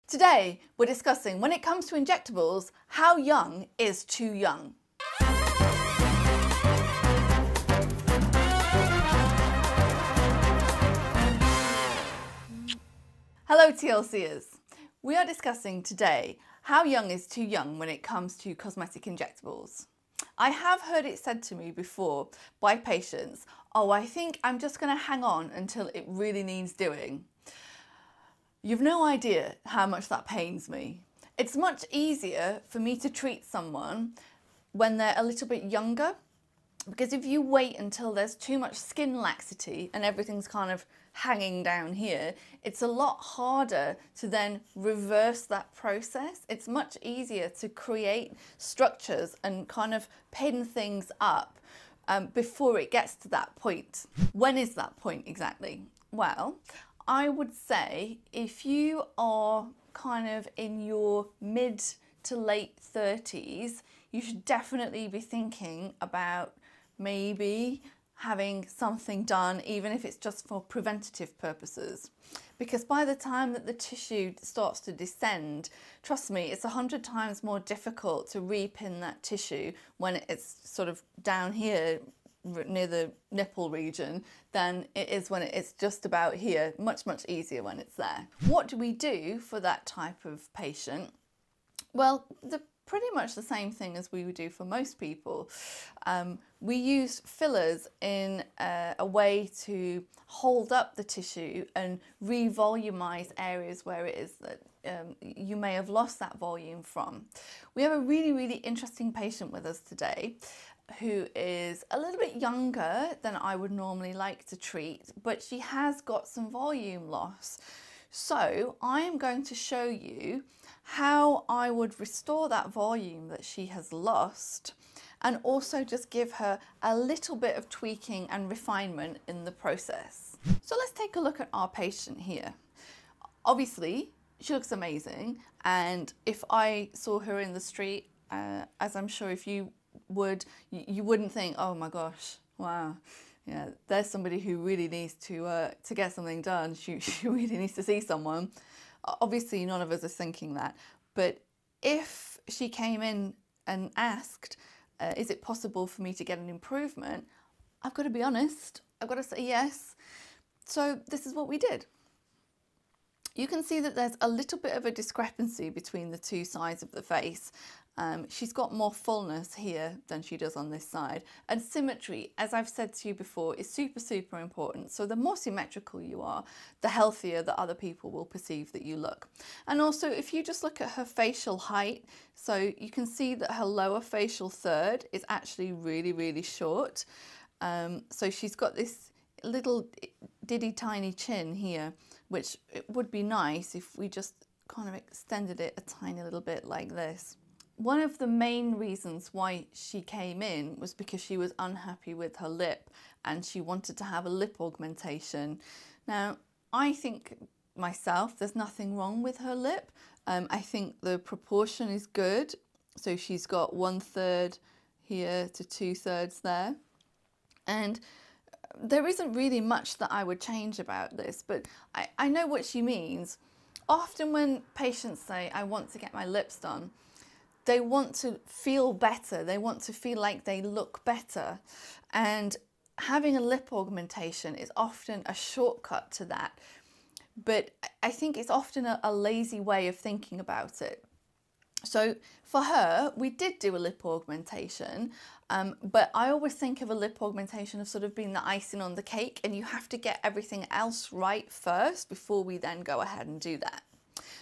Today, we're discussing, when it comes to injectables, how young is too young. Hello TLCers. We are discussing today how young is too young when it comes to cosmetic injectables. I have heard it said to me before by patients, oh, I think I'm just going to hang on until it really needs doing. You've no idea how much that pains me. It's much easier for me to treat someone when they're a little bit younger, because if you wait until there's too much skin laxity and everything's kind of hanging down here, it's a lot harder to then reverse that process. It's much easier to create structures and kind of pin things up before it gets to that point. When is that point exactly? Well, I would say if you are kind of in your mid to late 30s, you should definitely be thinking about maybe having something done, even if it's just for preventative purposes. Because by the time that the tissue starts to descend, trust me, it's 100 times more difficult to repin that tissue when it's sort of down here near the nipple region than it is when it's just about here. Much easier when it's there. What do we do for that type of patient? Well, pretty much the same thing as we would do for most people. We use fillers in a way to hold up the tissue and revolumize areas where it is that you may have lost that volume from. We have a really interesting patient with us today who is a little bit younger than I would normally like to treat, but she has got some volume loss. So I am going to show you how I would restore that volume that she has lost, and also just give her a little bit of tweaking and refinement in the process. So let's take a look at our patient here. Obviously, she looks amazing, and if I saw her in the street, as I'm sure if you would, you wouldn't think, oh my gosh, wow, yeah, there's somebody who really needs to get something done. She really needs to see someone. Obviously, none of us are thinking that. But if she came in and asked, is it possible for me to get an improvement? I've got to be honest. I've got to say yes. So this is what we did. You can see that there's a little bit of a discrepancy between the two sides of the face. She's got more fullness here than she does on this side. And symmetry, as I've said to you before, is super important. So the more symmetrical you are, the healthier that other people will perceive that you look. And also, if you just look at her facial height, so you can see that her lower facial third is actually really short. So she's got this little diddy tiny chin here, which it would be nice if we just kind of extended it a tiny little bit like this. One of the main reasons why she came in was because she was unhappy with her lip and she wanted to have a lip augmentation. Now, I think myself, there's nothing wrong with her lip. I think the proportion is good. So she's got 1/3 here to 2/3 there. And there isn't really much that I would change about this, but I know what she means. Often when patients say, I want to get my lips done, they want to feel better. They want to feel like they look better. And having a lip augmentation is often a shortcut to that. But I think it's often a lazy way of thinking about it. So for her, we did do a lip augmentation, but I always think of a lip augmentation as sort of being the icing on the cake, and you have to get everything else right first before we then go ahead and do that.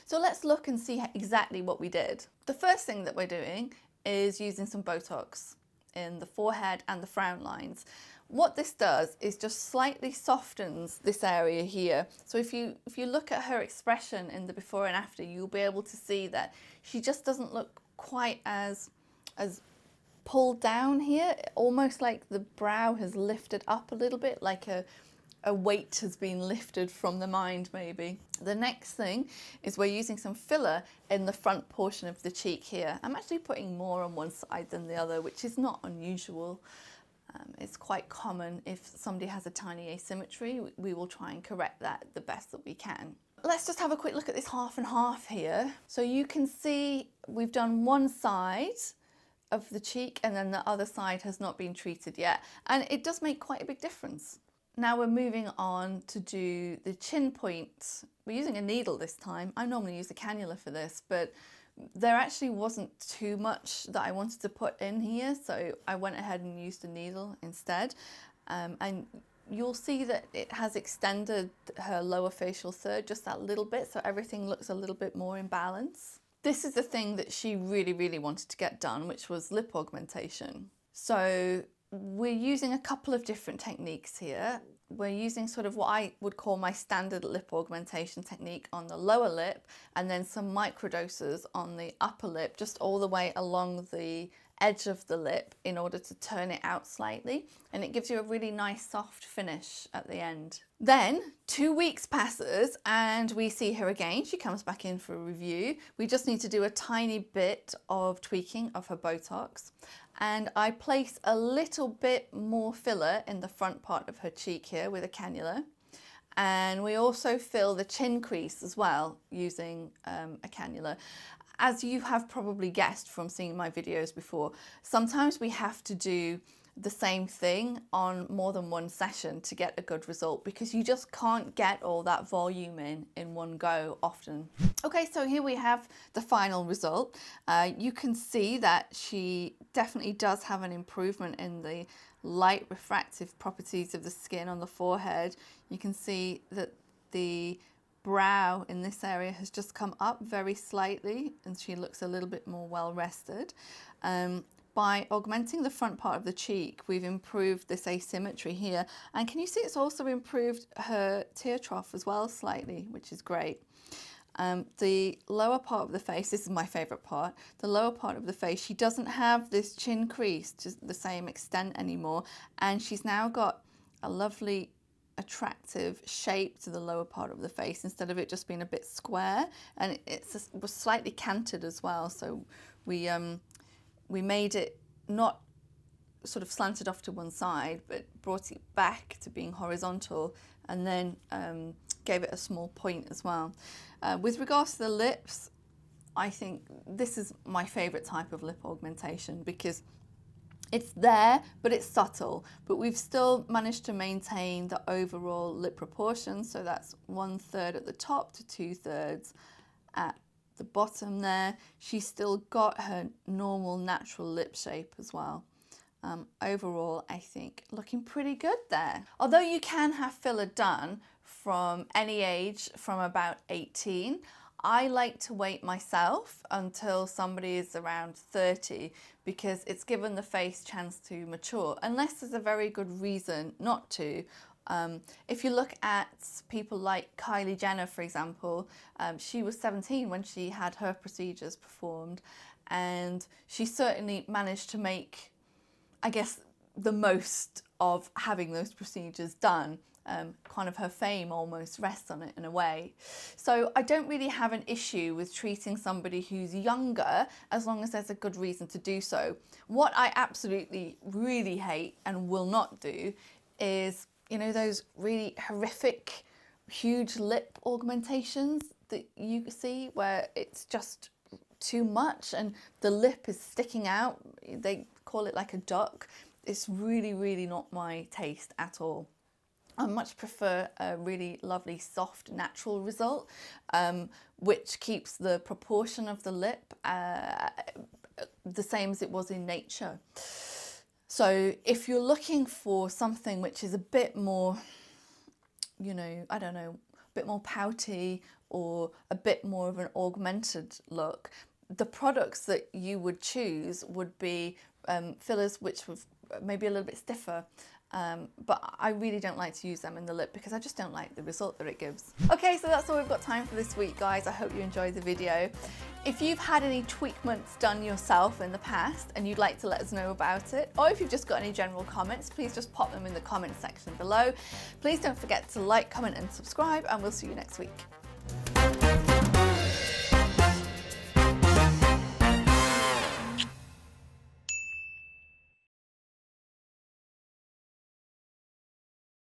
So let's look and see exactly what we did. The first thing that we're doing is using some Botox in the forehead and the frown lines. What this does is just slightly softens this area here. So if you look at her expression in the before and after, you'll be able to see that she just doesn't look quite as pulled down here, almost like the brow has lifted up a little bit, like a weight has been lifted from the mind maybe. The next thing is we're using some filler in the front portion of the cheek here. I'm actually putting more on one side than the other, which is not unusual. It's quite common if somebody has a tiny asymmetry. We will try and correct that the best that we can. let's just have a quick look at this half and half here. So you can see we've done one side of the cheek and then the other side has not been treated yet. And it does make quite a big difference. Now we're moving on to do the chin point. We're using a needle this time. I normally use a cannula for this, but there actually wasn't too much that I wanted to put in here, so I went ahead and used a needle instead. And you'll see that it has extended her lower facial third just that little bit, so everything looks a little bit more in balance. This is the thing that she really wanted to get done, which was lip augmentation. So we're using a couple of different techniques here. We're using sort of what I would call my standard lip augmentation technique on the lower lip, and then some microdoses on the upper lip, just all the way along the edge of the lip in order to turn it out slightly, and it gives you a really nice soft finish at the end. Then 2 weeks passes and we see her again. She comes back in for a review. We just need to do a tiny bit of tweaking of her Botox, and I place a little bit more filler in the front part of her cheek here with a cannula, and we also fill the chin crease as well using a cannula. As you have probably guessed from seeing my videos before, sometimes we have to do the same thing on more than one session to get a good result, because you just can't get all that volume in one go often. Okay, so here we have the final result. You can see that she definitely does have an improvement in the light refractive properties of the skin on the forehead. You can see that the brow in this area has just come up very slightly and she looks a little bit more well rested. By augmenting the front part of the cheek, we've improved this asymmetry here, and can you see it's also improved her tear trough as well slightly, which is great. The lower part of the face, this is my favourite part, the lower part of the face, she doesn't have this chin crease to the same extent anymore, and she's now got a lovely attractive shape to the lower part of the face instead of it just being a bit square, and it was slightly canted as well, so we made it not sort of slanted off to one side but brought it back to being horizontal, and then gave it a small point as well. With regards to the lips, I think this is my favourite type of lip augmentation because it's there, but it's subtle, but we've still managed to maintain the overall lip proportion, so that's 1/3 at the top to 2/3 at the bottom there. She's still got her normal natural lip shape as well. Overall, I think looking pretty good there. Although you can have filler done from any age from about 18, I like to wait myself until somebody is around 30 because it's given the face a chance to mature, unless there's a very good reason not to. If you look at people like Kylie Jenner, for example, she was 17 when she had her procedures performed, and she certainly managed to make, I guess, the most of having those procedures done. Kind of her fame almost rests on it in a way. So I don't really have an issue with treating somebody who's younger as long as there's a good reason to do so. What I absolutely really hate and will not do is, you know, those really horrific huge lip augmentations that you see where it's just too much and the lip is sticking out. They call it like a duck. It's really not my taste at all. I much prefer a really lovely, soft, natural result, which keeps the proportion of the lip the same as it was in nature. So if you're looking for something which is a bit more, you know, I don't know, a bit more pouty or a bit more of an augmented look, the products that you would choose would be fillers which were maybe a little bit stiffer. But I really don't like to use them in the lip because I just don't like the result that it gives. Okay, so that's all we've got time for this week, guys. I hope you enjoyed the video. If you've had any tweakments done yourself in the past and you'd like to let us know about it, or if you've just got any general comments, please just pop them in the comment section below. Please don't forget to like, comment and subscribe, and we'll see you next week.